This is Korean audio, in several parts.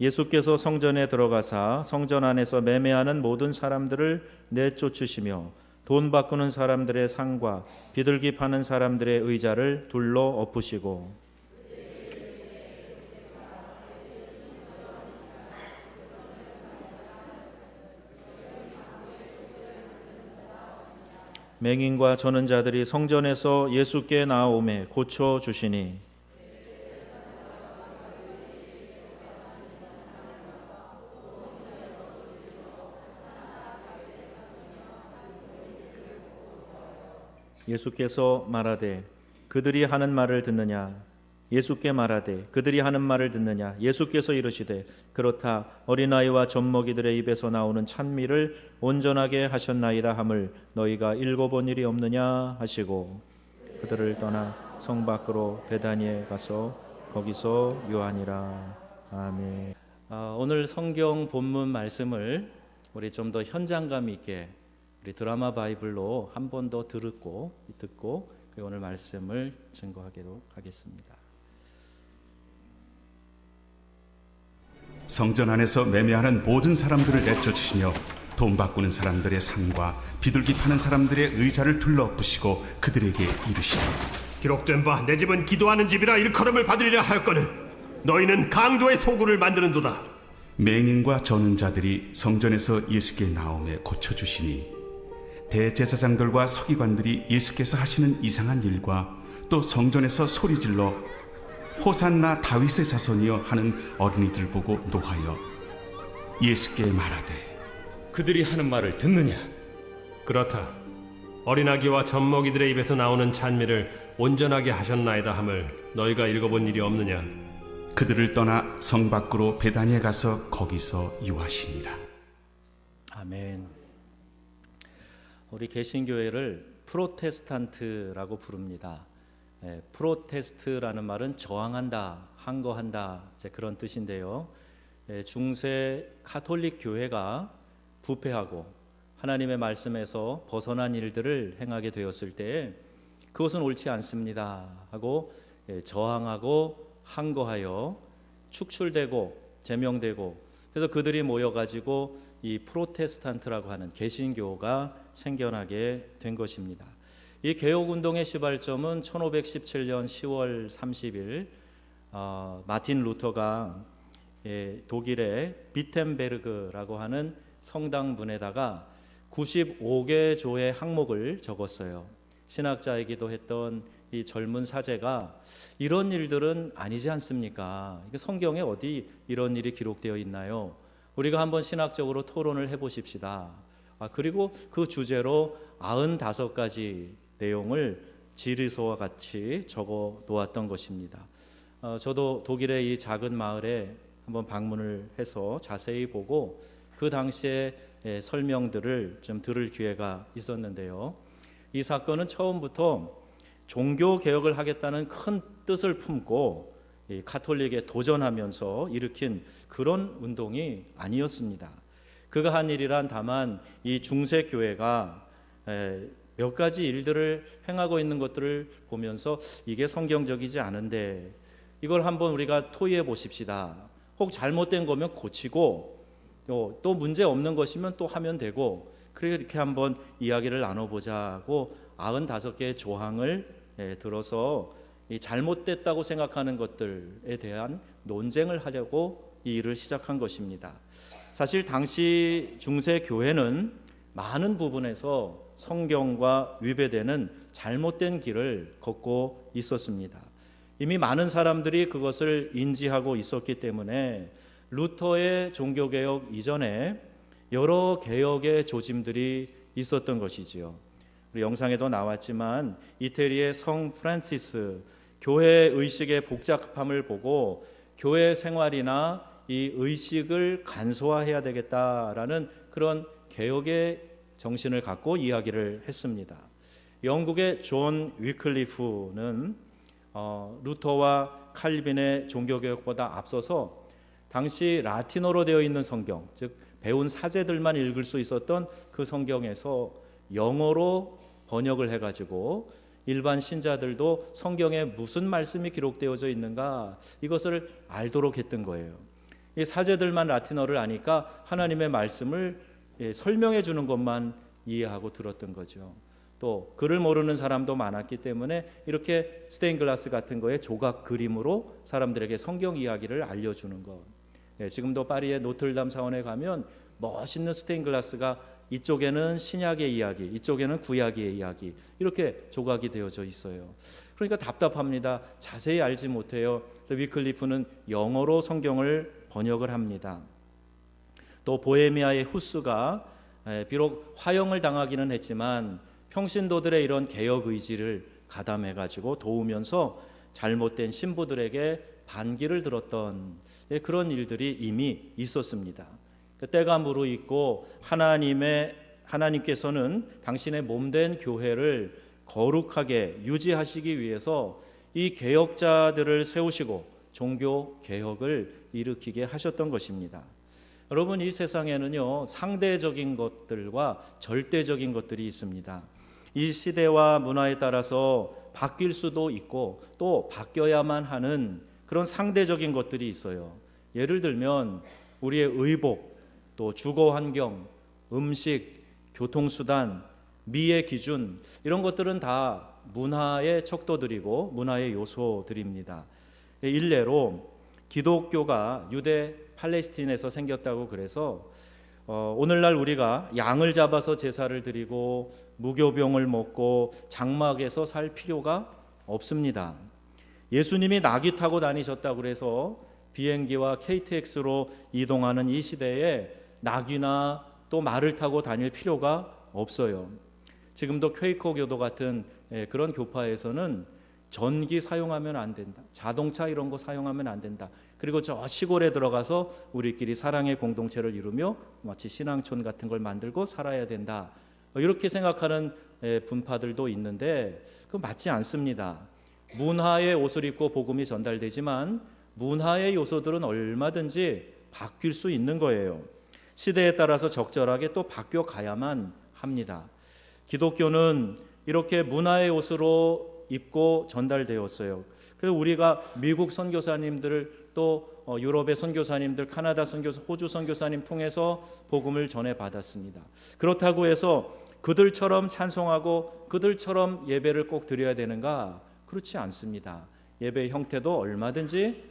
예수께서 성전에 들어가사 성전 안에서 매매하는 모든 사람들을 내쫓으시며 돈 바꾸는 사람들의 상과 비둘기 파는 사람들의 의자를 둘러 엎으시고 맹인과 저는 자들이 성전에서 예수께 나아오매 고쳐 주시니 예수께서 말하되 그들이 하는 말을 듣느냐 예수께 말하되 그들이 하는 말을 듣느냐 예수께서 이르시되 그렇다 어린아이와 젖먹이들의 입에서 나오는 찬미를 온전하게 하셨나이다 함을 너희가 읽어본 일이 없느냐 하시고 그들을 떠나 성 밖으로 베다니에 가서 거기서 유하니라. 아멘. 오늘 성경 본문 말씀을 우리 좀 더 현장감 있게 우리 드라마 바이블로 한 번 더 듣고 오늘 말씀을 증거하도록 하겠습니다. 성전 안에서 매매하는 모든 사람들을 내쫓으시며 돈 바꾸는 사람들의 상과 비둘기 파는 사람들의 의자를 둘러엎으시고 그들에게 이르시되 기록된 바 내 집은 기도하는 집이라 일컬음을 받으리라 하였거늘 너희는 강도의 소굴을 만드는도다. 맹인과 저는 자들이 성전에서 예수께 나오매 고쳐주시니 대제사장들과 서기관들이 예수께서 하시는 이상한 일과 또 성전에서 소리질러 호산나 다윗의 자손이여 하는 어린이들 보고 노하여 예수께 말하되 그들이 하는 말을 듣느냐? 그렇다. 어린아기와 젖먹이들의 입에서 나오는 찬미를 온전하게 하셨나이다 함을 너희가 읽어본 일이 없느냐? 그들을 떠나 성 밖으로 베다니에 가서 거기서 유하시니라. 아멘. 우리 개신교회를 프로테스탄트라고 부릅니다. 프로테스트라는 말은 저항한다, 항거한다, 그런 뜻인데요. 중세 카톨릭 교회가 부패하고 하나님의 말씀에서 벗어난 일들을 행하게 되었을 때 그것은 옳지 않습니다 하고 저항하고 항거하여 축출되고 제명되고 그래서 그들이 모여가지고 이 프로테스탄트라고 하는 개신교가 생겨나게 된 것입니다. 이 개혁운동의 시발점은 1517년 10월 30일 마틴 루터가 독일의 비텐베르그라고 하는 성당문에다가 95개 조의 항목을 적었어요. 신학자이기도 했던 이 젊은 사제가 이런 일들은 아니지 않습니까? 성경에 어디 이런 일이 기록되어 있나요? 우리가 한번 신학적으로 토론을 해보십시다. 그리고 그 주제로 95가지 내용을 지리소와 같이 적어 놓았던 것입니다. 저도 독일의 이 작은 마을에 한번 방문을 해서 자세히 보고 그 당시의 설명들을 좀 들을 기회가 있었는데요. 이 사건은 처음부터 종교 개혁을 하겠다는 큰 뜻을 품고 이 카톨릭에 도전하면서 일으킨 그런 운동이 아니었습니다. 그가 한 일이란 다만 이 중세 교회가 몇 가지 일들을 행하고 있는 것들을 보면서 이게 성경적이지 않은데 이걸 한번 우리가 토의해 보십시다. 혹 잘못된 거면 고치고 또 문제 없는 것이면 또 하면 되고 그렇게 한번 이야기를 나눠보자고 95개의 조항을 들어서 이 잘못됐다고 생각하는 것들에 대한 논쟁을 하려고 이 일을 시작한 것입니다. 사실 당시 중세 교회는 많은 부분에서 성경과 위배되는 잘못된 길을 걷고 있었습니다. 이미 많은 사람들이 그것을 인지하고 있었기 때문에 루터의 종교개혁 이전에 여러 개혁의 조짐들이 있었던 것이지요. 우리 영상에도 나왔지만 이태리의 성 프란시스 교회 의식의 복잡함을 보고 교회 생활이나 이 의식을 간소화해야 되겠다라는 그런 개혁의 정신을 갖고 이야기를 했습니다. 영국의 존 위클리프는 루터와 칼빈의 종교개혁보다 앞서서 당시 라틴어로 되어 있는 성경, 즉 배운 사제들만 읽을 수 있었던 그 성경에서 영어로 번역을 해가지고 일반 신자들도 성경에 무슨 말씀이 기록되어져 있는가 이것을 알도록 했던 거예요. 이 사제들만 라틴어를 아니까 하나님의 말씀을 설명해 주는 것만 이해하고 들었던 거죠. 또 글을 모르는 사람도 많았기 때문에 이렇게 스테인글라스 같은 거에 조각 그림으로 사람들에게 성경 이야기를 알려주는 것. 지금도 파리의 노틀담 사원에 가면 멋있는 스테인글라스가 이쪽에는 신약의 이야기, 이쪽에는 구약의 이야기, 이렇게 조각이 되어져 있어요. 그러니까 답답합니다. 자세히 알지 못해요. 그래서 위클리프는 영어로 성경을 번역을 합니다. 또 보헤미아의 후스가 비록 화형을 당하기는 했지만 평신도들의 이런 개혁 의지를 가담해가지고 도우면서 잘못된 신부들에게 반기를 들었던 그런 일들이 이미 있었습니다. 때가 무르익고 하나님께서는 당신의 몸된 교회를 거룩하게 유지하시기 위해서 이 개혁자들을 세우시고 종교 개혁을 일으키게 하셨던 것입니다. 여러분, 이 세상에는요, 상대적인 것들과 절대적인 것들이 있습니다. 이 시대와 문화에 따라서 바뀔 수도 있고 또 바뀌어야만 하는 그런 상대적인 것들이 있어요. 예를 들면 우리의 의복, 또 주거 환경, 음식, 교통수단, 미의 기준, 이런 것들은 다 문화의 척도들이고 문화의 요소들입니다. 일례로 기독교가 유대 팔레스틴에서 생겼다고 그래서 오늘날 우리가 양을 잡아서 제사를 드리고 무교병을 먹고 장막에서 살 필요가 없습니다. 예수님이 나귀 타고 다니셨다고 그래서 비행기와 KTX로 이동하는 이 시대에 나귀나 또 말을 타고 다닐 필요가 없어요. 지금도 퀘이커 교도 같은 그런 교파에서는 전기 사용하면 안 된다, 자동차 이런 거 사용하면 안 된다, 그리고 저 시골에 들어가서 우리끼리 사랑의 공동체를 이루며 마치 신앙촌 같은 걸 만들고 살아야 된다, 이렇게 생각하는 분파들도 있는데 그건 맞지 않습니다. 문화의 옷을 입고 복음이 전달되지만 문화의 요소들은 얼마든지 바뀔 수 있는 거예요. 시대에 따라서 적절하게 또 바뀌어 가야만 합니다. 기독교는 이렇게 문화의 옷으로 입고 전달되었어요. 그래서 우리가 미국 선교사님들을 또 유럽의 선교사님들, 카나다 선교사, 호주 선교사님 통해서 복음을 전해받았습니다. 그렇다고 해서 그들처럼 찬송하고 그들처럼 예배를 꼭 드려야 되는가? 그렇지 않습니다. 예배의 형태도 얼마든지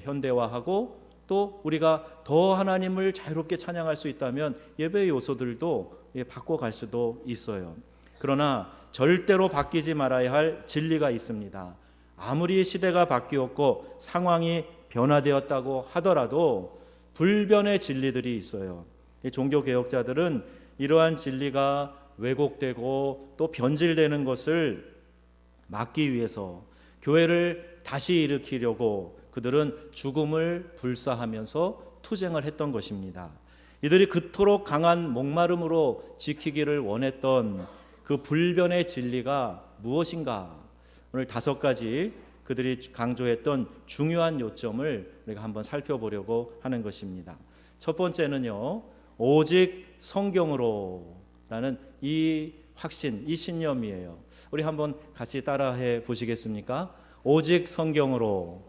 현대화하고 또 우리가 더 하나님을 자유롭게 찬양할 수 있다면 예배의 요소들도 바꿔갈 수도 있어요. 그러나 절대로 바뀌지 말아야 할 진리가 있습니다. 아무리 시대가 바뀌었고 상황이 변화되었다고 하더라도 불변의 진리들이 있어요. 종교개혁자들은 이러한 진리가 왜곡되고 또 변질되는 것을 막기 위해서 교회를 다시 일으키려고 그들은 죽음을 불사하면서 투쟁을 했던 것입니다. 이들이 그토록 강한 목마름으로 지키기를 원했던 그 불변의 진리가 무엇인가? 오늘 5가지 그들이 강조했던 중요한 요점을 우리가 한번 살펴보려고 하는 것입니다. 첫 번째는요, 오직 성경으로라는 이 확신, 이 신념이에요. 우리 한번 같이 따라해 보시겠습니까? 오직 성경으로.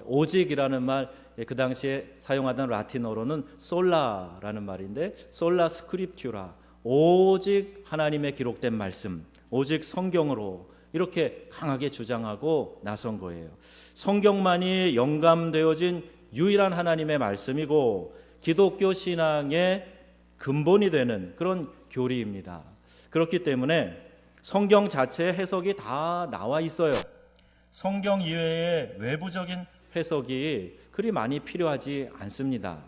오직이라는 말, 그 당시에 사용하던 라틴어로는 솔라라는 말인데, 솔라 스크립튜라, 오직 하나님의 기록된 말씀, 오직 성경으로, 이렇게 강하게 주장하고 나선 거예요. 성경만이 영감되어진 유일한 하나님의 말씀이고 기독교 신앙의 근본이 되는 그런 교리입니다. 그렇기 때문에 성경 자체의 해석이 다 나와 있어요. 성경 이외의 외부적인 해석이 그리 많이 필요하지 않습니다.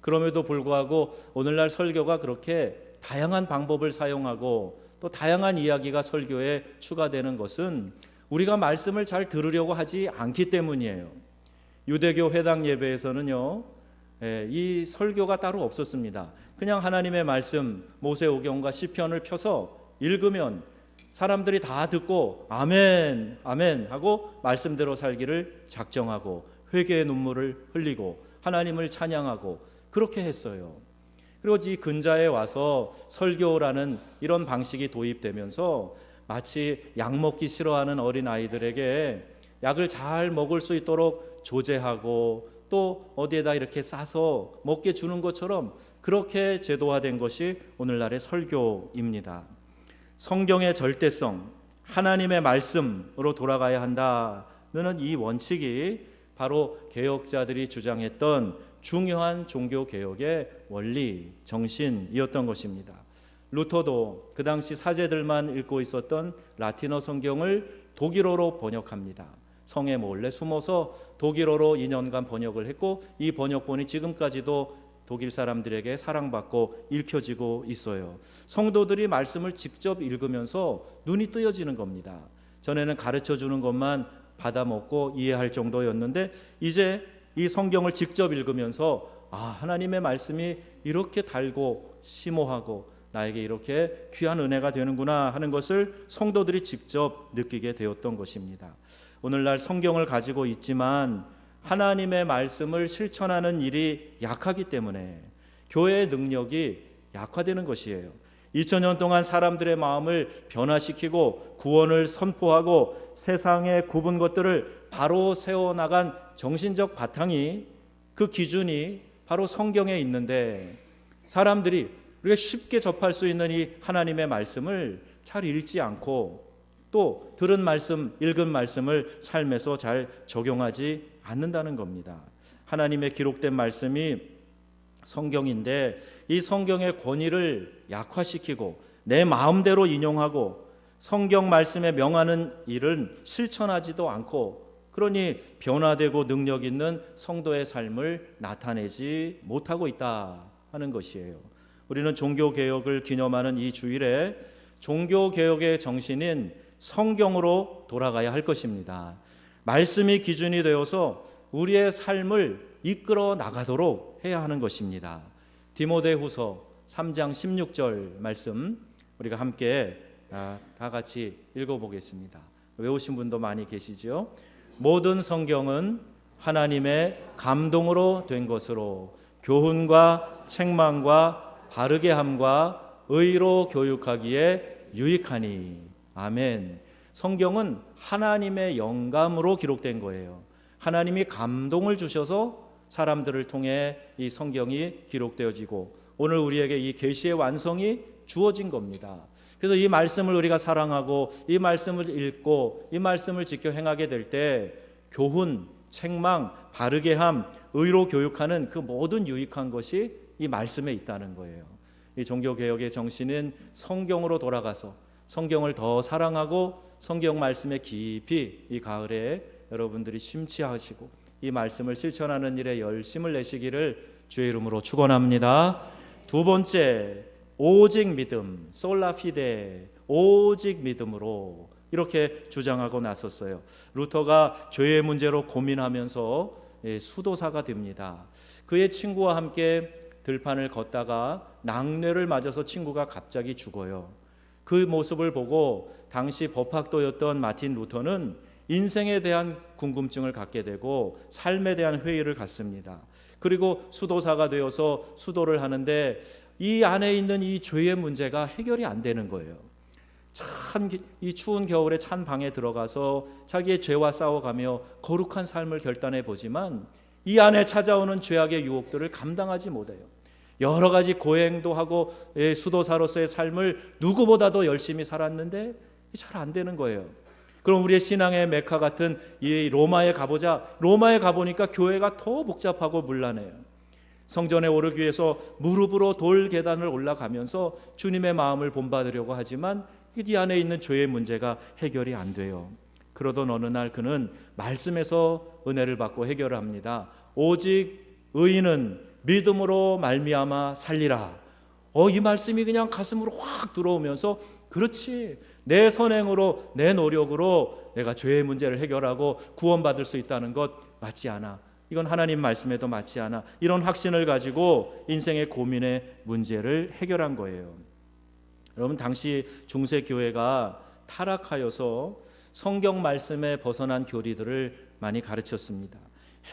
그럼에도 불구하고 오늘날 설교가 그렇게 다양한 방법을 사용하고 또 다양한 이야기가 설교에 추가되는 것은 우리가 말씀을 잘 들으려고 하지 않기 때문이에요. 유대교 회당 예배에서는요, 이 설교가 따로 없었습니다. 그냥 하나님의 말씀, 모세오경과 시편을 펴서 읽으면 사람들이 다 듣고 아멘, 아멘 하고 말씀대로 살기를 작정하고 회개의 눈물을 흘리고 하나님을 찬양하고 그렇게 했어요. 그리고 이 근자에 와서 설교라는 이런 방식이 도입되면서 마치 약 먹기 싫어하는 어린 아이들에게 약을 잘 먹을 수 있도록 조제하고 또 어디에다 이렇게 싸서 먹게 주는 것처럼 그렇게 제도화된 것이 오늘날의 설교입니다. 성경의 절대성, 하나님의 말씀으로 돌아가야 한다는 이 원칙이 바로 개혁자들이 주장했던 중요한 종교개혁의 원리, 정신이었던 것입니다. 루터도 그 당시 사제들만 읽고 있었던 라틴어 성경을 독일어로 번역합니다. 성에 몰래 숨어서 독일어로 2년간 번역을 했고 이 번역본이 지금까지도 독일 사람들에게 사랑받고 읽혀지고 있어요. 성도들이 말씀을 직접 읽으면서 눈이 뜨여지는 겁니다. 전에는 가르쳐주는 것만 받아먹고 이해할 정도였는데 이제 이 성경을 직접 읽으면서 하나님의 말씀이 이렇게 달고 심오하고 나에게 이렇게 귀한 은혜가 되는구나 하는 것을 성도들이 직접 느끼게 되었던 것입니다. 오늘날 성경을 가지고 있지만 하나님의 말씀을 실천하는 일이 약하기 때문에 교회의 능력이 약화되는 것이에요. 2000년 동안 사람들의 마음을 변화시키고 구원을 선포하고 세상에 굽은 것들을 바로 세워나간 정신적 바탕이, 그 기준이 바로 성경에 있는데 사람들이 우리가 쉽게 접할 수 있는 이 하나님의 말씀을 잘 읽지 않고 또 들은 말씀, 읽은 말씀을 삶에서 잘 적용하지 않는다는 겁니다. 하나님의 기록된 말씀이 성경인데 이 성경의 권위를 약화시키고 내 마음대로 인용하고 성경 말씀에 명하는 일은 실천하지도 않고, 그러니 변화되고 능력 있는 성도의 삶을 나타내지 못하고 있다 하는 것이에요. 우리는 종교개혁을 기념하는 이 주일에 종교개혁의 정신인 성경으로 돌아가야 할 것입니다. 말씀이 기준이 되어서 우리의 삶을 이끌어 나가도록 해야 하는 것입니다. 디모데후서 3장 16절 말씀 우리가 함께 다 같이 읽어보겠습니다. 외우신 분도 많이 계시죠? 모든 성경은 하나님의 감동으로 된 것으로 교훈과 책망과 바르게 함과 의로 교육하기에 유익하니. 아멘. 성경은 하나님의 영감으로 기록된 거예요. 하나님이 감동을 주셔서 사람들을 통해 이 성경이 기록되어지고 오늘 우리에게 이 계시의 완성이 주어진 겁니다. 그래서 이 말씀을 우리가 사랑하고 이 말씀을 읽고 이 말씀을 지켜 행하게 될 때 교훈, 책망, 바르게 함, 의로 교육하는 그 모든 유익한 것이 이 말씀에 있다는 거예요. 이 종교개혁의 정신은 성경으로 돌아가서 성경을 더 사랑하고 성경 말씀에 깊이 이 가을에 여러분들이 심취하시고 이 말씀을 실천하는 일에 열심을 내시기를 주의 이름으로 축원합니다. 두 번째, 오직 믿음, 솔라피데, 오직 믿음으로 이렇게 주장하고 나섰어요. 루터가 죄의 문제로 고민하면서 수도사가 됩니다. 그의 친구와 함께 들판을 걷다가 낙뢰를 맞아서 친구가 갑자기 죽어요. 그 모습을 보고 당시 법학도였던 마틴 루터는 인생에 대한 궁금증을 갖게 되고 삶에 대한 회의를 갖습니다. 그리고 수도사가 되어서 수도를 하는데 이 안에 있는 이 죄의 문제가 해결이 안 되는 거예요. 참 이 추운 겨울에 찬 방에 들어가서 자기의 죄와 싸워가며 거룩한 삶을 결단해 보지만 이 안에 찾아오는 죄악의 유혹들을 감당하지 못해요. 여러 가지 고행도 하고 수도사로서의 삶을 누구보다도 열심히 살았는데 잘 안 되는 거예요. 그럼 우리의 신앙의 메카 같은 이 로마에 가보자. 로마에 가보니까 교회가 더 복잡하고 문란해요. 성전에 오르기 위해서 무릎으로 돌 계단을 올라가면서 주님의 마음을 본받으려고 하지만 이 안에 있는 죄의 문제가 해결이 안 돼요. 그러던 어느 날 그는 말씀에서 은혜를 받고 해결을 합니다. 오직 의인은 믿음으로 말미암아 살리라. 이 말씀이 그냥 가슴으로 확 들어오면서 그렇지, 내 선행으로 내 노력으로 내가 죄의 문제를 해결하고 구원받을 수 있다는 것 맞지 않아. 이건 하나님 말씀에도 맞지 않아. 이런 확신을 가지고 인생의 고민의 문제를 해결한 거예요. 여러분, 당시 중세교회가 타락하여서 성경 말씀에 벗어난 교리들을 많이 가르쳤습니다.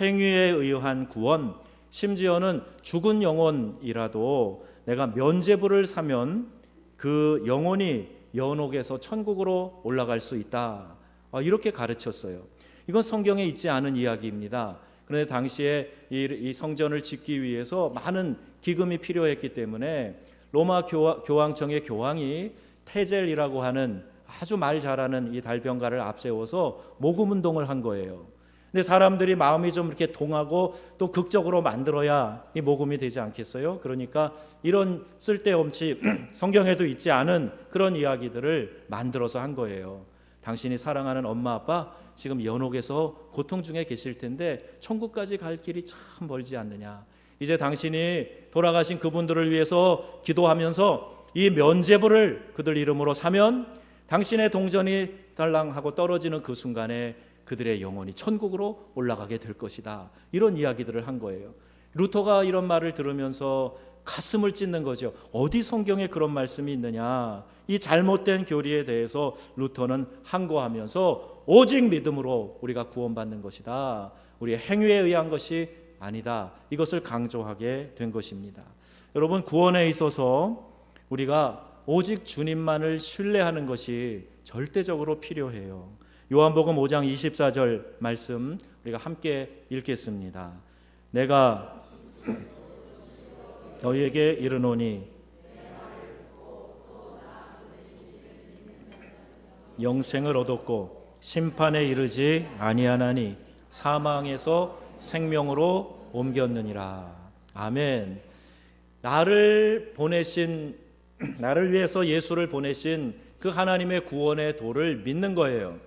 행위에 의한 구원, 심지어는 죽은 영혼이라도 내가 면죄부를 사면 그 영혼이 연옥에서 천국으로 올라갈 수 있다. 이렇게 가르쳤어요. 이건 성경에 있지 않은 이야기입니다. 그런데 당시에 이 성전을 짓기 위해서 많은 기금이 필요했기 때문에 로마 교황청의 교황이 테젤이라고 하는 아주 말 잘하는 이 달병가를 앞세워서 모금 운동을 한 거예요. 근데 사람들이 마음이 좀 이렇게 동하고 또 극적으로 만들어야 이 모금이 되지 않겠어요? 그러니까 이런 쓸데없이 성경에도 있지 않은 그런 이야기들을 만들어서 한 거예요. 당신이 사랑하는 엄마 아빠 지금 연옥에서 고통 중에 계실 텐데 천국까지 갈 길이 참 멀지 않느냐. 이제 당신이 돌아가신 그분들을 위해서 기도하면서 이 면죄부를 그들 이름으로 사면 당신의 동전이 달랑하고 떨어지는 그 순간에 그들의 영혼이 천국으로 올라가게 될 것이다. 이런 이야기들을 한 거예요. 루터가 이런 말을 들으면서 가슴을 찢는 거죠. 어디 성경에 그런 말씀이 있느냐. 이 잘못된 교리에 대해서 루터는 항거하면서 오직 믿음으로 우리가 구원받는 것이다. 우리의 행위에 의한 것이 아니다. 이것을 강조하게 된 것입니다. 여러분, 구원에 있어서 우리가 오직 주님만을 신뢰하는 것이 절대적으로 필요해요. 요한복음 5장 24절 말씀 우리가 함께 읽겠습니다. 내가 너희에게 이르노니 영생을 얻었고 심판에 이르지 아니하나니 사망에서 생명으로 옮겼느니라. 아멘. 나를 위해서 예수를 보내신 그 하나님의 구원의 도를 믿는 거예요.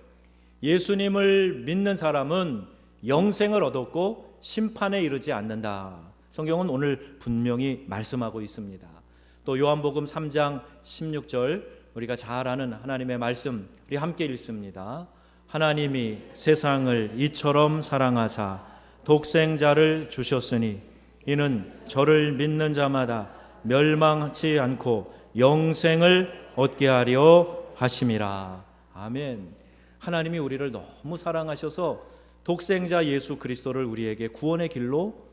예수님을 믿는 사람은 영생을 얻었고 심판에 이르지 않는다. 성경은 오늘 분명히 말씀하고 있습니다. 또 요한복음 3장 16절 우리가 잘 아는 하나님의 말씀 우리 함께 읽습니다. 하나님이 세상을 이처럼 사랑하사 독생자를 주셨으니 이는 저를 믿는 자마다 멸망하지 않고 영생을 얻게 하려 하심이라. 아멘. 하나님이 우리를 너무 사랑하셔서 독생자 예수 그리스도를 우리에게 구원의 길로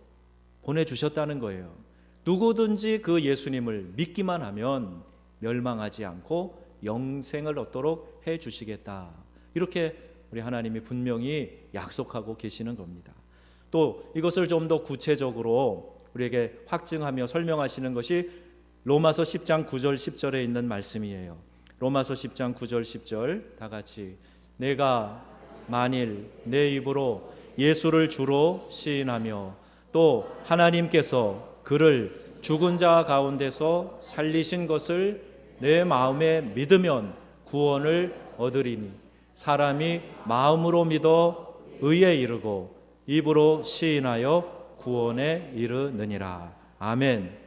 보내주셨다는 거예요. 누구든지 그 예수님을 믿기만 하면 멸망하지 않고 영생을 얻도록 해주시겠다. 이렇게 우리 하나님이 분명히 약속하고 계시는 겁니다. 또 이것을 좀 더 구체적으로 우리에게 확증하며 설명하시는 것이 로마서 10장 9절 10절에 있는 말씀이에요. 로마서 10장 9절 10절 다 같이 내가 만일 내 입으로 예수를 주로 시인하며 또 하나님께서 그를 죽은 자 가운데서 살리신 것을 내 마음에 믿으면 구원을 얻으리니 사람이 마음으로 믿어 의에 이르고 입으로 시인하여 구원에 이르느니라. 아멘.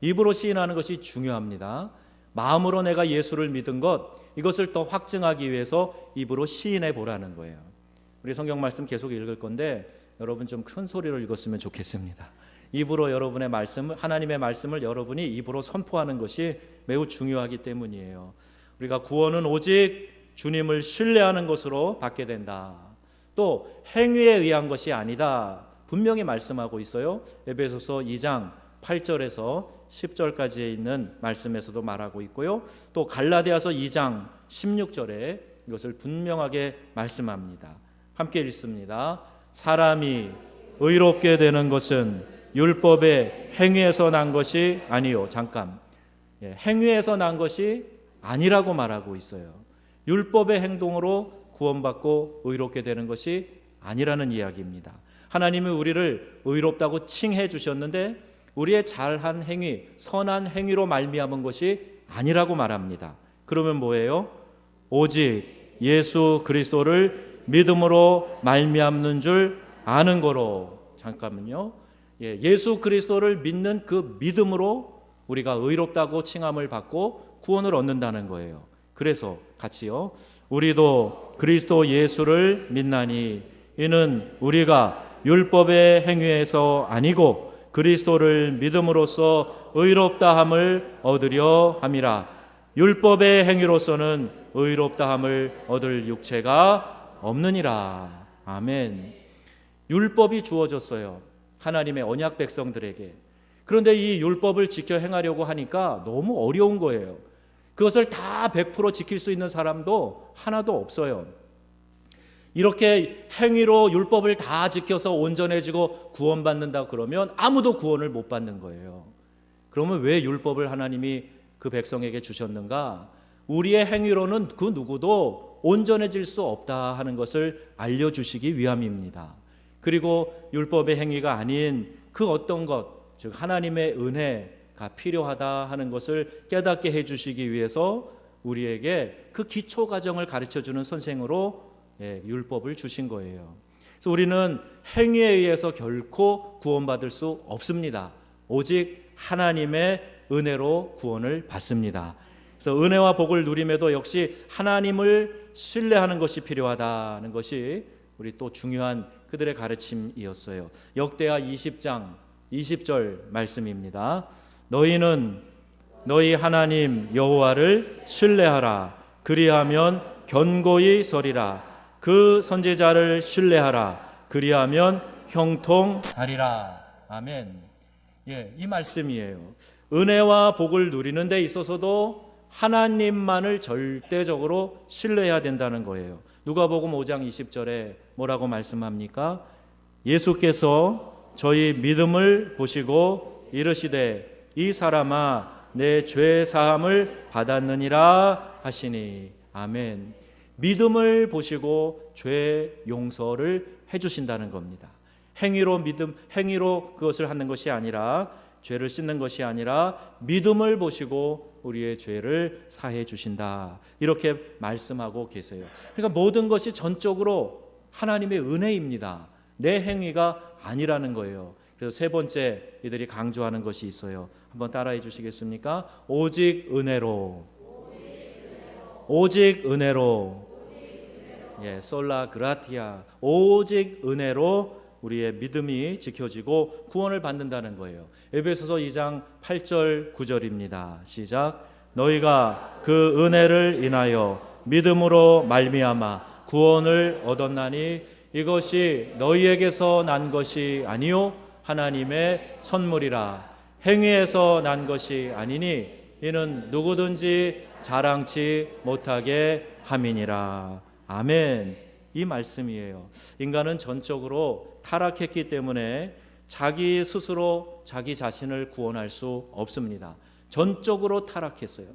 입으로 시인하는 것이 중요합니다. 마음으로 내가 예수를 믿은 것 이것을 더 확증하기 위해서 입으로 시인해 보라는 거예요. 우리 성경 말씀 계속 읽을 건데 여러분 좀 큰 소리로 읽었으면 좋겠습니다. 입으로 여러분의 말씀을 하나님의 말씀을 여러분이 입으로 선포하는 것이 매우 중요하기 때문이에요. 우리가 구원은 오직 주님을 신뢰하는 것으로 받게 된다. 또 행위에 의한 것이 아니다. 분명히 말씀하고 있어요. 에베소서 2장 8절에서 10절까지에 있는 말씀에서도 말하고 있고요. 또 갈라디아서 2장 16절에 이것을 분명하게 말씀합니다. 함께 읽습니다. 사람이 의롭게 되는 것은 율법의 행위에서 난 것이 아니요. 잠깐. 행위에서 난 것이 아니라고 말하고 있어요. 율법의 행동으로 구원받고 의롭게 되는 것이 아니라는 이야기입니다. 하나님이 우리를 의롭다고 칭해 주셨는데 우리의 잘한 행위, 선한 행위로 말미암은 것이 아니라고 말합니다. 그러면 뭐예요? 오직 예수 그리스도를 믿음으로 말미암는 줄 아는 거로. 잠깐만요. 예수 그리스도를 믿는 그 믿음으로 우리가 의롭다고 칭함을 받고 구원을 얻는다는 거예요. 그래서 같이요. 우리도 그리스도 예수를 믿나니 이는 우리가 율법의 행위에서 아니고 그리스도를 믿음으로써 의롭다함을 얻으려 함이라. 율법의 행위로서는 의롭다함을 얻을 육체가 없느니라. 아멘. 율법이 주어졌어요. 하나님의 언약 백성들에게. 그런데 이 율법을 지켜 행하려고 하니까 너무 어려운 거예요. 그것을 다 100% 지킬 수 있는 사람도 하나도 없어요. 이렇게 행위로 율법을 다 지켜서 온전해지고 구원받는다 그러면 아무도 구원을 못 받는 거예요. 그러면 왜 율법을 하나님이 그 백성에게 주셨는가? 우리의 행위로는 그 누구도 온전해질 수 없다 하는 것을 알려주시기 위함입니다. 그리고 율법의 행위가 아닌 그 어떤 것, 즉 하나님의 은혜가 필요하다 하는 것을 깨닫게 해주시기 위해서 우리에게 그 기초 과정을 가르쳐주는 선생으로 율법을 주신 거예요. 그래서 우리는 행위에 의해서 결코 구원받을 수 없습니다. 오직 하나님의 은혜로 구원을 받습니다. 그래서 은혜와 복을 누림에도 역시 하나님을 신뢰하는 것이 필요하다는 것이 우리 또 중요한 그들의 가르침이었어요. 역대하 20장 20절 말씀입니다. 너희는 너희 하나님 여호와를 신뢰하라. 그리하면 견고히 서리라. 그 선지자를 신뢰하라. 그리하면 형통하리라. 아멘. 이 말씀이에요. 은혜와 복을 누리는 데 있어서도 하나님만을 절대적으로 신뢰해야 된다는 거예요. 누가복음 5장 20절에 뭐라고 말씀합니까? 예수께서 저희 믿음을 보시고 이르시되 이 사람아 내 죄 사함을 받았느니라 하시니. 아멘. 믿음을 보시고 죄 용서를 해주신다는 겁니다. 행위로 그것을 하는 것이 아니라, 죄를 씻는 것이 아니라 믿음을 보시고 우리의 죄를 사해 주신다. 이렇게 말씀하고 계세요. 그러니까 모든 것이 전적으로 하나님의 은혜입니다. 내 행위가 아니라는 거예요. 그래서 세 번째 이들이 강조하는 것이 있어요. 한번 따라해 주시겠습니까? 오직 은혜로. 오직 은혜로. 솔라 그라티아. 오직 은혜로 우리의 믿음이 지켜지고 구원을 받는다는 거예요. 에베소서 2장 8절 9절입니다. 시작. 너희가 그 은혜를 인하여 믿음으로 말미암아 구원을 얻었나니 이것이 너희에게서 난 것이 아니요 하나님의 선물이라. 행위에서 난 것이 아니니 이는 누구든지 자랑치 못하게 함이니라. 아멘. 이 말씀이에요. 인간은 전적으로 타락했기 때문에 자기 스스로 자기 자신을 구원할 수 없습니다. 전적으로 타락했어요.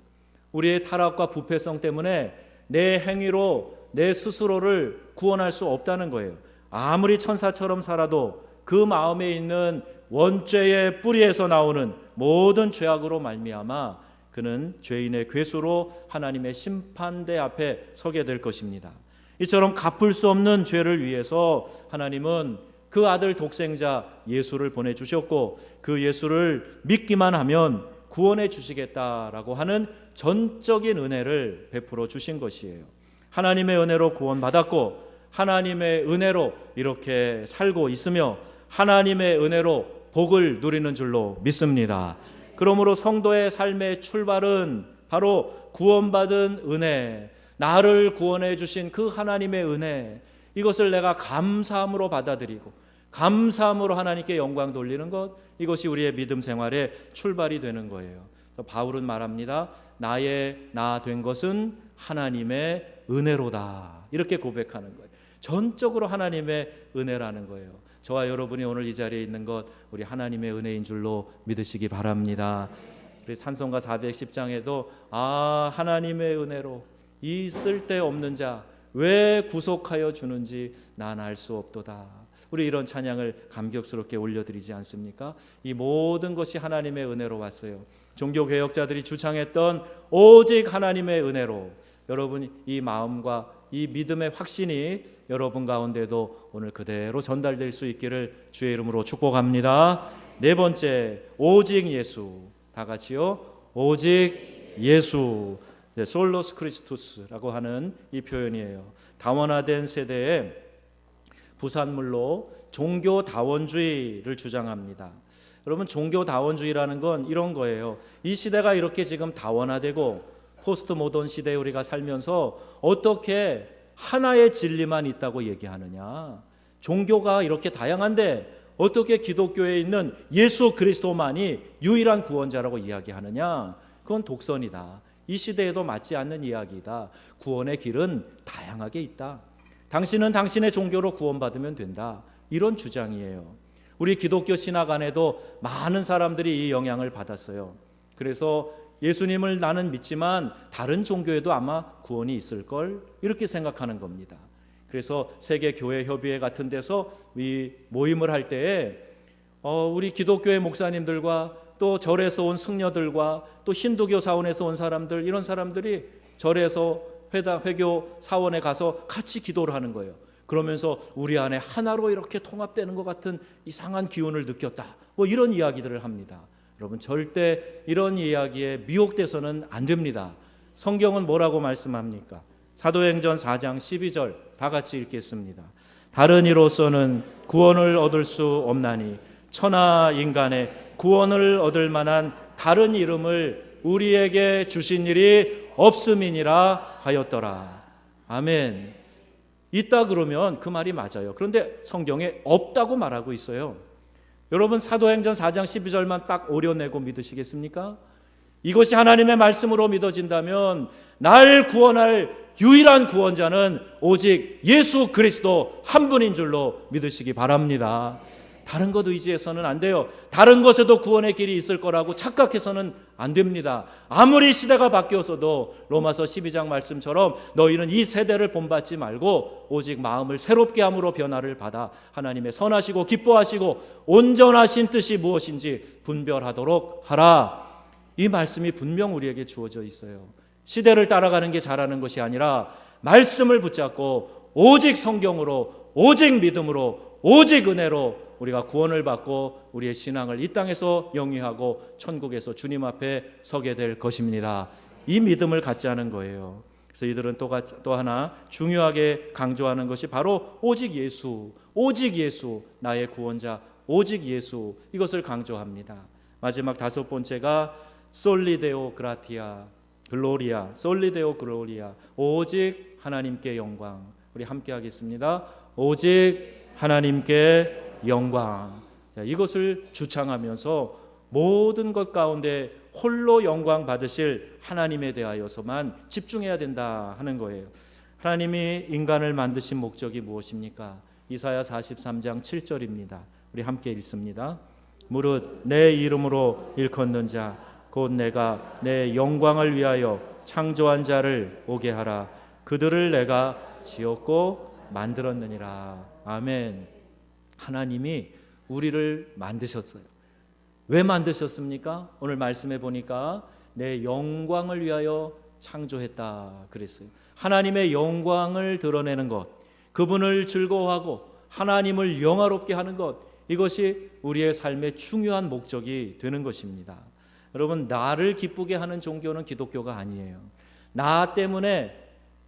우리의 타락과 부패성 때문에 내 행위로 내 스스로를 구원할 수 없다는 거예요. 아무리 천사처럼 살아도 그 마음에 있는 원죄의 뿌리에서 나오는 모든 죄악으로 말미암아 그는 죄인의 괴수로 하나님의 심판대 앞에 서게 될 것입니다. 이처럼 갚을 수 없는 죄를 위해서 하나님은 그 아들 독생자 예수를 보내주셨고 그 예수를 믿기만 하면 구원해 주시겠다라고 하는 전적인 은혜를 베풀어 주신 것이에요. 하나님의 은혜로 구원받았고 하나님의 은혜로 이렇게 살고 있으며 하나님의 은혜로 복을 누리는 줄로 믿습니다. 그러므로 성도의 삶의 출발은 바로 구원받은 은혜, 나를 구원해 주신 그 하나님의 은혜, 이것을 내가 감사함으로 받아들이고 감사함으로 하나님께 영광 돌리는 것, 이것이 우리의 믿음 생활의 출발이 되는 거예요. 바울은 말합니다. 나의 나 된 것은 하나님의 은혜로다. 이렇게 고백하는 거예요. 전적으로 하나님의 은혜라는 거예요. 저와 여러분이 오늘 이 자리에 있는 것 우리 하나님의 은혜인 줄로 믿으시기 바랍니다. 우리 찬송가 410장에도 하나님의 은혜로 이 쓸데없는 자 왜 구속하여 주는지 난 알 수 없도다. 우리 이런 찬양을 감격스럽게 올려드리지 않습니까? 이 모든 것이 하나님의 은혜로 왔어요. 종교개혁자들이 주창했던 오직 하나님의 은혜로, 여러분 이 마음과 이 믿음의 확신이 여러분 가운데도 오늘 그대로 전달될 수 있기를 주의 이름으로 축복합니다. 네 번째, 오직 예수. 다 같이요. 오직 예수. 솔로스 크리스투스라고 하는 이 표현이에요. 다원화된 세대의 부산물로 종교다원주의를 주장합니다. 여러분, 종교다원주의라는 건 이런 거예요. 이 시대가 이렇게 지금 다원화되고 포스트 모던 시대에 우리가 살면서 어떻게 하나의 진리만 있다고 얘기하느냐. 종교가 이렇게 다양한데 어떻게 기독교에 있는 예수 그리스도만이 유일한 구원자라고 이야기하느냐. 그건 독선이다. 이 시대에도 맞지 않는 이야기다. 구원의 길은 다양하게 있다. 당신은 당신의 종교로 구원받으면 된다. 이런 주장이에요. 우리 기독교 신학 안에도 많은 사람들이 이 영향을 받았어요. 그래서 예수님을 나는 믿지만 다른 종교에도 아마 구원이 있을걸, 이렇게 생각하는 겁니다. 그래서 세계교회협의회 같은 데서 이 모임을 할 때에 우리 기독교의 목사님들과 또 절에서 온 승려들과 또 힌두교 사원에서 온 사람들, 이런 사람들이 절에서 회교 사원에 가서 같이 기도를 하는 거예요. 그러면서 우리 안에 하나로 이렇게 통합되는 것 같은 이상한 기운을 느꼈다, 뭐 이런 이야기들을 합니다. 여러분, 절대 이런 이야기에 미혹돼서는 안 됩니다. 성경은 뭐라고 말씀합니까? 사도행전 4장 12절 다 같이 읽겠습니다. 다른 이로서는 구원을 얻을 수 없나니 천하 인간의 구원을 얻을 만한 다른 이름을 우리에게 주신 일이 없음이니라 하였더라. 아멘. 있다 그러면 그 말이 맞아요. 그런데 성경에 없다고 말하고 있어요. 여러분, 사도행전 4장 12절만 딱 오려내고 믿으시겠습니까? 이것이 하나님의 말씀으로 믿어진다면 날 구원할 유일한 구원자는 오직 예수 그리스도 한 분인 줄로 믿으시기 바랍니다. 다른 것 의지해서는 안 돼요. 다른 것에도 구원의 길이 있을 거라고 착각해서는 안 됩니다. 아무리 시대가 바뀌어서도 로마서 12장 말씀처럼 너희는 이 세대를 본받지 말고 오직 마음을 새롭게 함으로 변화를 받아 하나님의 선하시고 기뻐하시고 온전하신 뜻이 무엇인지 분별하도록 하라. 이 말씀이 분명 우리에게 주어져 있어요. 시대를 따라가는 게 잘하는 것이 아니라 말씀을 붙잡고 오직 성경으로, 오직 믿음으로, 오직 은혜로 우리가 구원을 받고 우리의 신앙을 이 땅에서 영위하고 천국에서 주님 앞에 서게 될 것입니다. 이 믿음을 갖자는 거예요. 그래서 이들은 또 하나 중요하게 강조하는 것이 바로 오직 예수, 오직 예수, 나의 구원자, 오직 예수, 이것을 강조합니다. 마지막 다섯 번째가 솔리데오 그라티아 글로리아, 솔리데오 글로리아, 오직 하나님께 영광. 우리 함께 하겠습니다. 오직 하나님께 영광. 자, 이것을 주창하면서 모든 것 가운데 홀로 영광 받으실 하나님에 대하여서만 집중해야 된다 하는 거예요. 하나님이 인간을 만드신 목적이 무엇입니까? 이사야 43장 7절입니다. 우리 함께 읽습니다. 무릇 내 이름으로 일컫는 자 곧 내가 내 영광을 위하여 창조한 자를 오게 하라. 그들을 내가 지었고 만들었느니라. 아멘. 하나님이 우리를 만드셨어요. 왜 만드셨습니까? 오늘 말씀해 보니까 내 영광을 위하여 창조했다 그랬어요. 하나님의 영광을 드러내는 것, 그분을 즐거워하고 하나님을 영화롭게 하는 것, 이것이 우리의 삶의 중요한 목적이 되는 것입니다. 여러분, 나를 기쁘게 하는 종교는 기독교가 아니에요. 나 때문에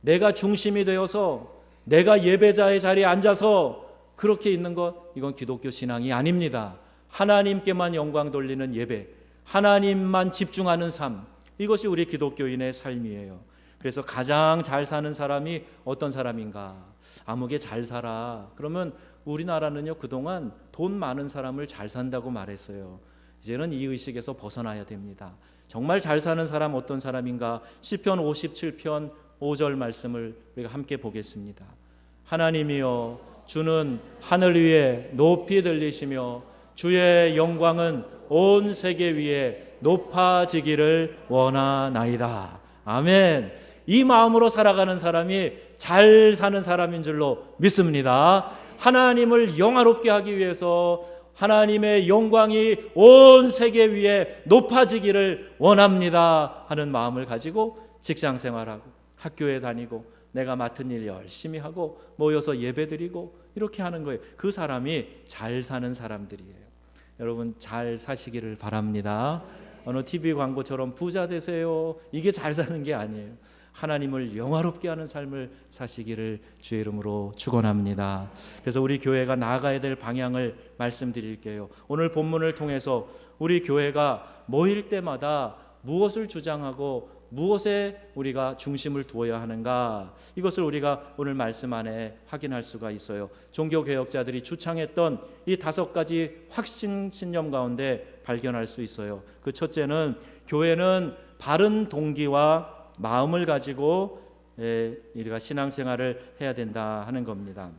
내가 중심이 되어서 내가 예배자의 자리에 앉아서 그렇게 있는 것, 이건 기독교 신앙이 아닙니다. 하나님께만 영광 돌리는 예배, 하나님만 집중하는 삶, 이것이 우리 기독교인의 삶이에요. 그래서 가장 잘 사는 사람이 어떤 사람인가? 아무개 잘 살아. 그러면 우리나라는요, 그동안 돈 많은 사람을 잘 산다고 말했어요. 이제는 이 의식에서 벗어나야 됩니다. 정말 잘 사는 사람 어떤 사람인가? 시편 57편 5절 말씀을 우리가 함께 보겠습니다. 하나님이여, 주는 하늘 위에 높이 들리시며 주의 영광은 온 세계 위에 높아지기를 원하나이다. 아멘. 이 마음으로 살아가는 사람이 잘 사는 사람인 줄로 믿습니다. 하나님을 영화롭게 하기 위해서 하나님의 영광이 온 세계 위에 높아지기를 원합니다 하는 마음을 가지고 직장 생활하고 학교에 다니고 내가 맡은 일 열심히 하고 모여서 예배드리고 이렇게 하는 거예요. 그 사람이 잘 사는 사람들이에요. 여러분, 잘 사시기를 바랍니다. 어느 TV 광고처럼 부자 되세요, 이게 잘 사는 게 아니에요. 하나님을 영화롭게 하는 삶을 사시기를 주의 이름으로 축원합니다. 그래서 우리 교회가 나아가야 될 방향을 말씀드릴게요. 오늘 본문을 통해서 우리 교회가 모일 때마다 무엇을 주장하고 무엇에 우리가 중심을 두어야 하는가, 이것을 우리가 오늘 말씀 안에 확인할 수가 있어요. 종교개혁자들이 주창했던 이 5가지 확신 신념 가운데 발견할 수 있어요. 그 첫째는 교회는 바른 동기와 마음을 가지고 우리가 신앙생활을 해야 된다 하는 겁니다.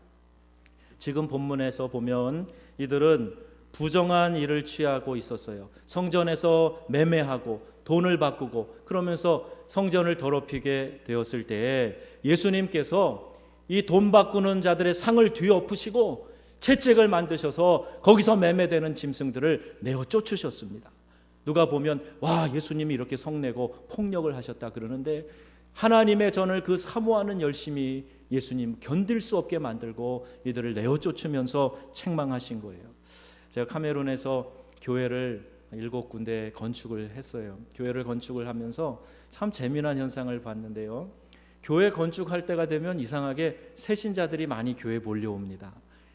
지금 본문에서 보면 이들은 부정한 일을 취하고 있었어요. 성전에서 매매하고 돈을 바꾸고 그러면서 성전을 더럽히게 되었을 때에 예수님께서 이 돈 바꾸는 자들의 상을 뒤엎으시고 채찍을 만드셔서 거기서 매매되는 짐승들을 내어 쫓으셨습니다. 누가 보면 와, 예수님이 이렇게 성내고 폭력을 하셨다 그러는데 하나님의 전을 그 사모하는 열심이 예수님 견딜 수 없게 만들고 이들을 내어 쫓으면서 책망하신 거예요. 제가 카메룬에서 교회를 7군데 건축을 했어요. 교회를 건축을 하면서 참 재미난 현상을 봤는데요. 교회 건축할 때가 되면 이상하게 새신자들이 많이 교회에 몰려옵니다.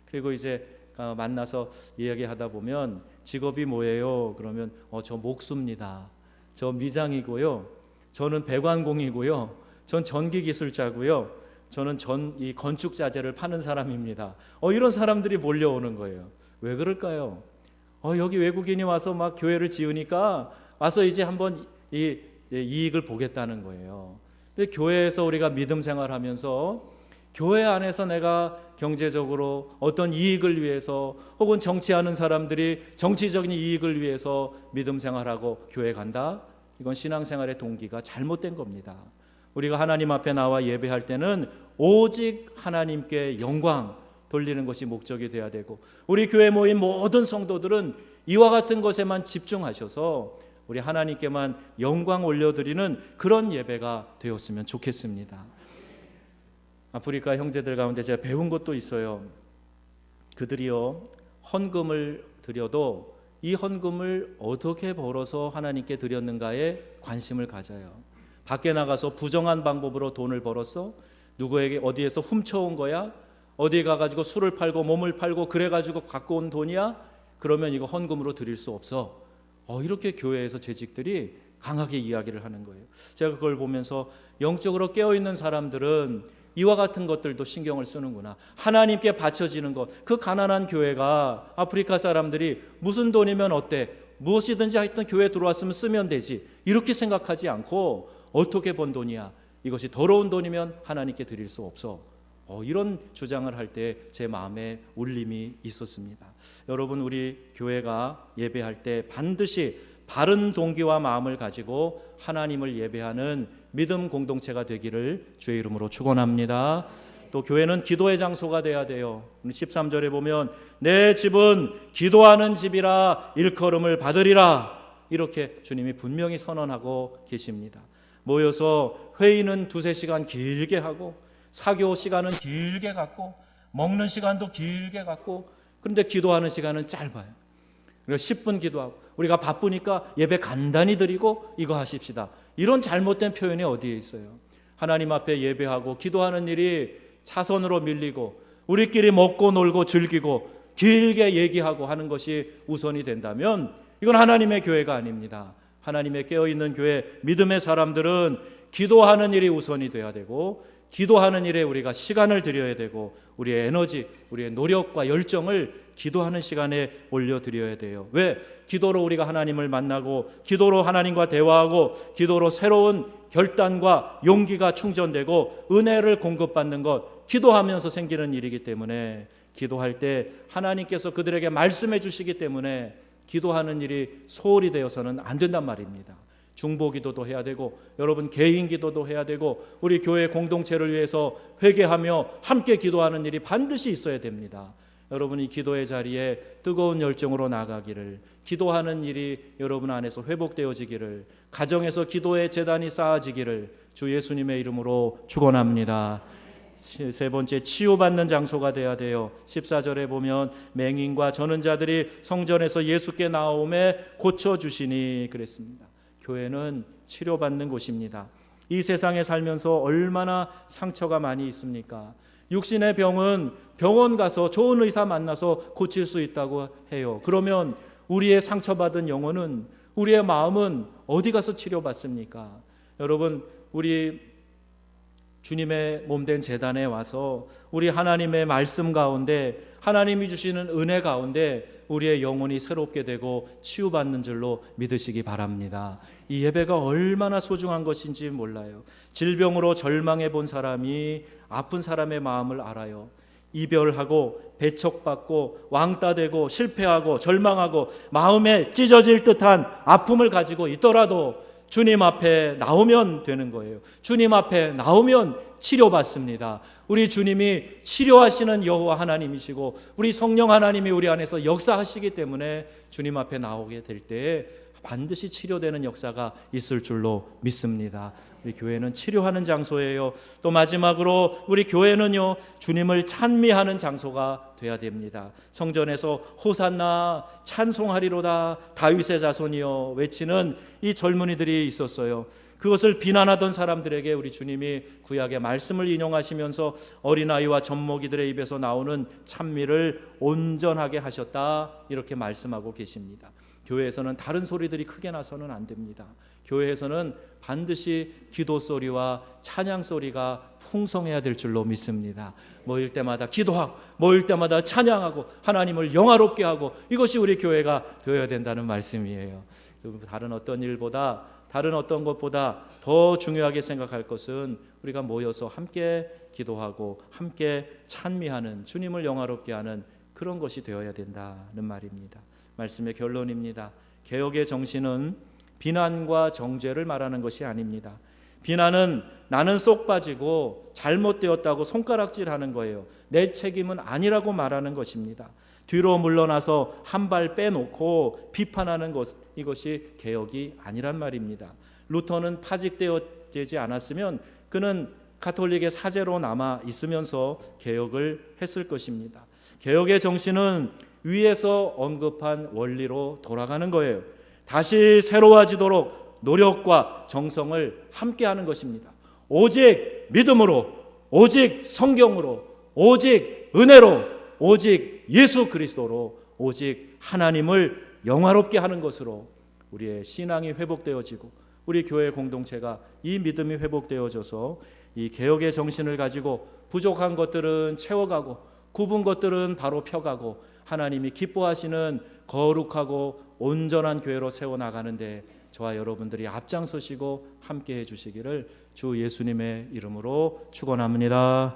그리고 이제 만나서 이야기하다 보면 직업이 뭐예요? 그러면 저 목수입니다. 저 미장이고요. 저는 배관공이고요. 전 전기기술자고요. 저는 이 건축 자재를 파는 사람입니다. 이런 사람들이 몰려오는 거예요. 왜 그럴까요? 여기 외국인이 와서 막 교회를 지으니까 와서 이제 한번 이 이익을 보겠다는 거예요. 근데 교회에서 우리가 믿음 생활하면서 교회 안에서 내가 경제적으로 어떤 이익을 위해서 혹은 정치하는 사람들이 정치적인 이익을 위해서 믿음 생활하고 교회 간다? 이건 신앙생활의 동기가 잘못된 겁니다. 우리가 하나님 앞에 나와 예배할 때는 오직 하나님께 영광 돌리는 것이 목적이 돼야 되고 우리 교회 모인 모든 성도들은 이와 같은 것에만 집중하셔서 우리 하나님께만 영광 올려드리는 그런 예배가 되었으면 좋겠습니다. 아프리카 형제들 가운데 제가 배운 것도 있어요. 그들이요, 헌금을 드려도 이 헌금을 어떻게 벌어서 하나님께 드렸는가에 관심을 가져요. 밖에 나가서 부정한 방법으로 돈을 벌었어? 누구에게 어디에서 훔쳐온 거야? 어디 가가지고 술을 팔고 몸을 팔고 그래가지고 갖고 온 돈이야? 그러면 이거 헌금으로 드릴 수 없어. 이렇게 교회에서 재직들이 강하게 이야기를 하는 거예요. 제가 그걸 보면서 영적으로 깨어있는 사람들은 이와 같은 것들도 신경을 쓰는구나. 하나님께 바쳐지는 것. 그 가난한 교회가 아프리카 사람들이 무슨 돈이면 어때? 무엇이든지 하여튼 교회에 들어왔으면 쓰면 되지. 이렇게 생각하지 않고 어떻게 번 돈이야? 이것이 더러운 돈이면 하나님께 드릴 수 없어. 이런 주장을 할 때 제 마음에 울림이 있었습니다. 여러분, 우리 교회가 예배할 때 반드시 바른 동기와 마음을 가지고 하나님을 예배하는 믿음 공동체가 되기를 주의 이름으로 축원합니다. 또 교회는 기도의 장소가 돼야 돼요. 13절에 보면 내 집은 기도하는 집이라 일컬음을 받으리라, 이렇게 주님이 분명히 선언하고 계십니다. 모여서 회의는 2-3시간 길게 하고 사교 시간은 길게 갖고 먹는 시간도 길게 갖고 그런데 기도하는 시간은 짧아요. 그래서 10분 기도하고 우리가 바쁘니까 예배 간단히 드리고 이거 하십시다. 이런 잘못된 표현이 어디에 있어요? 하나님 앞에 예배하고 기도하는 일이 차선으로 밀리고 우리끼리 먹고 놀고 즐기고 길게 얘기하고 하는 것이 우선이 된다면 이건 하나님의 교회가 아닙니다. 하나님의 깨어있는 교회 믿음의 사람들은 기도하는 일이 우선이 돼야 되고 기도하는 일에 우리가 시간을 들여야 되고 우리의 에너지, 우리의 노력과 열정을 기도하는 시간에 올려드려야 돼요. 왜? 기도로 우리가 하나님을 만나고 기도로 하나님과 대화하고 기도로 새로운 결단과 용기가 충전되고 은혜를 공급받는 것, 기도하면서 생기는 일이기 때문에 기도할 때 하나님께서 그들에게 말씀해 주시기 때문에 기도하는 일이 소홀히 되어서는 안 된단 말입니다. 중보 기도도 해야 되고 여러분 개인 기도도 해야 되고 우리 교회 공동체를 위해서 회개하며 함께 기도하는 일이 반드시 있어야 됩니다. 여러분이 기도의 자리에 뜨거운 열정으로 나가기를, 기도하는 일이 여러분 안에서 회복되어지기를, 가정에서 기도의 제단이 쌓아지기를 주 예수님의 이름으로 축원합니다. 세 번째, 치유받는 장소가 돼야 돼요. 14절에 보면 맹인과 저는 자들이 성전에서 예수께 나오매 고쳐주시니 그랬습니다. 교회는 치료받는 곳입니다. 이 세상에 살면서 얼마나 상처가 많이 있습니까? 육신의 병은 병원 가서 좋은 의사 만나서 고칠 수 있다고 해요. 그러면 우리의 상처받은 영혼은, 우리의 마음은 어디 가서 치료받습니까? 여러분, 우리 주님의 몸된 제단에 와서 우리 하나님의 말씀 가운데, 하나님이 주시는 은혜 가운데 우리의 영혼이 새롭게 되고 치유받는 줄로 믿으시기 바랍니다. 이 예배가 얼마나 소중한 것인지 몰라요. 질병으로 절망해 본 사람이 아픈 사람의 마음을 알아요. 이별하고 배척받고 왕따되고 실패하고 절망하고 마음에 찢어질 듯한 아픔을 가지고 있더라도 주님 앞에 나오면 되는 거예요. 주님 앞에 나오면 치료받습니다. 우리 주님이 치료하시는 여호와 하나님이시고 우리 성령 하나님이 우리 안에서 역사하시기 때문에 주님 앞에 나오게 될 때에 반드시 치료되는 역사가 있을 줄로 믿습니다. 우리 교회는 치료하는 장소예요. 또 마지막으로 우리 교회는요, 주님을 찬미하는 장소가 돼야 됩니다. 성전에서 호산나 찬송하리로다 다윗의 자손이여 외치는 이 젊은이들이 있었어요. 그것을 비난하던 사람들에게 우리 주님이 구약의 말씀을 인용하시면서 어린아이와 젖먹이들의 입에서 나오는 찬미를 온전하게 하셨다, 이렇게 말씀하고 계십니다. 교회에서는 다른 소리들이 크게 나서는 안 됩니다. 교회에서는 반드시 기도 소리와 찬양 소리가 풍성해야 될 줄로 믿습니다. 모일 때마다 기도하고 모일 때마다 찬양하고 하나님을 영화롭게 하고, 이것이 우리 교회가 되어야 된다는 말씀이에요. 다른 어떤 일보다, 다른 어떤 것보다 더 중요하게 생각할 것은 우리가 모여서 함께 기도하고 함께 찬미하는, 주님을 영화롭게 하는 그런 것이 되어야 된다는 말입니다. 말씀의 결론입니다. 개혁의 정신은 비난과 정죄를 말하는 것이 아닙니다. 비난은 나는 쏙 빠지고 잘못되었다고 손가락질하는 거예요. 내 책임은 아니라고 말하는 것입니다. 뒤로 물러나서 한 발 빼놓고 비판하는 것, 이것이 개혁이 아니란 말입니다. 루터는 파직되지 않았으면 그는 가톨릭의 사제로 남아 있으면서 개혁을 했을 것입니다. 개혁의 정신은 위에서 언급한 원리로 돌아가는 거예요. 다시 새로워지도록 노력과 정성을 함께하는 것입니다. 오직 믿음으로, 오직 성경으로, 오직 은혜로, 오직 예수 그리스도로, 오직 하나님을 영화롭게 하는 것으로 우리의 신앙이 회복되어지고 우리 교회 공동체가 이 믿음이 회복되어져서 이 개혁의 정신을 가지고 부족한 것들은 채워가고 굽은 것들은 바로 펴가고 하나님이 기뻐하시는 거룩하고 온전한 교회로 세워나가는데 저와 여러분들이 앞장서시고 함께해 주시기를 주 예수님의 이름으로 축원합니다.